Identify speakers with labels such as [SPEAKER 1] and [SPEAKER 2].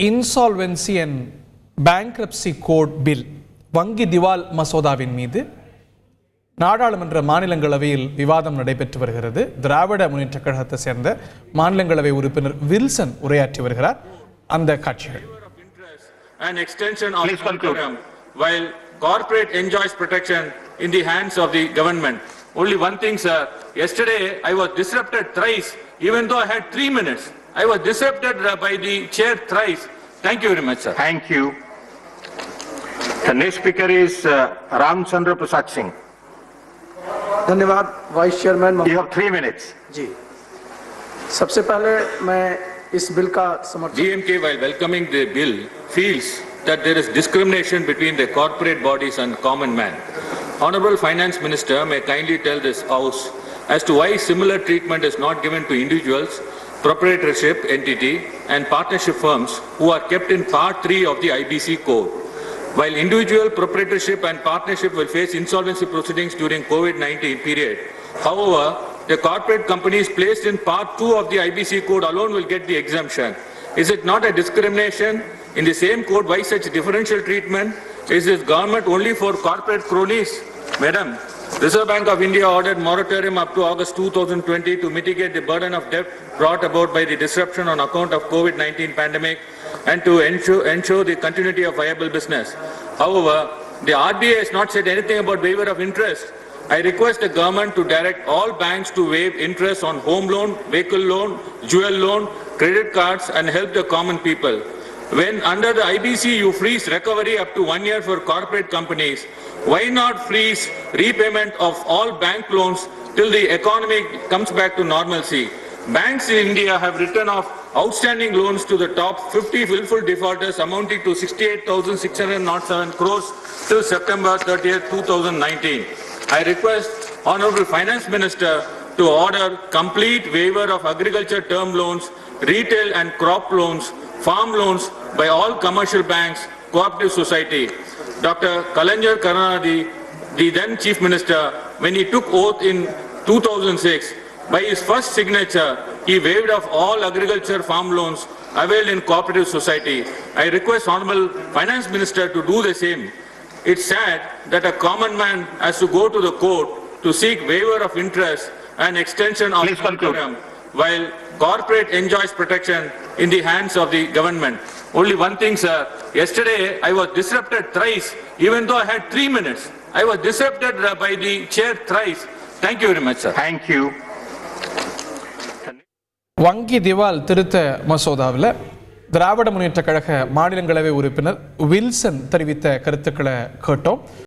[SPEAKER 1] Insolvency and bankruptcy code bill வங்கி திவால் மசோதாவின் மீது நாடாளுமன்ற மாநிலங்களவையில் விவாதம் நடைபெற்று வருகிறது. திராவிட முன்னேற்ற கழகத்தை சேர்ந்த மாநிலங்களவை உறுப்பினர் வில்சன் உரையாற்றி வருகிறார். அந்த காட்சிகள்.
[SPEAKER 2] An extension of the program while corporate enjoys protection in the hands of the government. Only one thing, sir. Yesterday I was disrupted thrice, even though I had 3 minutes. I was disrupted by the chair thrice. Thank you very much, sir.
[SPEAKER 3] Thank you. The next speaker is Ramchandra Prasad Singh.
[SPEAKER 4] धन्यवाद vice chairman.
[SPEAKER 3] You have 3 minutes.
[SPEAKER 4] जी, सबसे पहले मैं इस bill का समर्थन.
[SPEAKER 2] DMK, while welcoming the bill, feels that there is discrimination between the corporate bodies and common man. Honorable Finance Minister may kindly tell this House as to why similar treatment is not given to individuals, proprietorship entity and partnership firms who are kept in Part 3 of the IBC Code. While individual proprietorship and partnership will face insolvency proceedings during COVID-19 period, however, the corporate companies placed in Part 2 of the IBC Code alone will get the exemption. Is it not a discrimination? In the same code, why such differential treatment? Is this government only for corporate cronies? Madam, Reserve Bank of India ordered moratorium up to August 2020 to mitigate the burden of debt brought about by the disruption on account of COVID-19 pandemic and to ensure the continuity of viable business. However, the RBI has not said anything about waiver of interest. I request the government to direct all banks to waive interest on home loan, vehicle loan, jewel loan, credit cards and help the common people. When under the IBC you freeze recovery up to 1 year for corporate companies, why not freeze repayment of all bank loans till the economy comes back to normalcy? Banks in India have written off outstanding loans to the top 50 willful defaulters amounting to 68,607 crores till September 30th, 2019. I request Honorable Finance Minister to order complete waiver of agriculture term loans, retail and crop loans, farm loans by all commercial banks, cooperative society. Dr. Kalaignar Karunanidhi, the then Chief Minister, when he took oath in 2006, by his first signature, he waived off all agriculture farm loans availed in cooperative society. I request Honorable Finance Minister to do the same. It's sad that a common man has to go to the court to seek waiver of interest and extension of the program, while corporate enjoys protection in the hands of the government. Only one thing, sir. Yesterday I was disrupted thrice, even though I had 3 minutes. I was disrupted by the chair thrice. Thank you very much, sir.
[SPEAKER 3] Thank you.
[SPEAKER 1] வங்கி திவால் திருத்த மசோதாவில் திராவிட முன்னேற்ற கழக மாநிலங்களவை உறுப்பினர் Wilson தெரிவித்த கருத்துக்களை கேட்டோம்.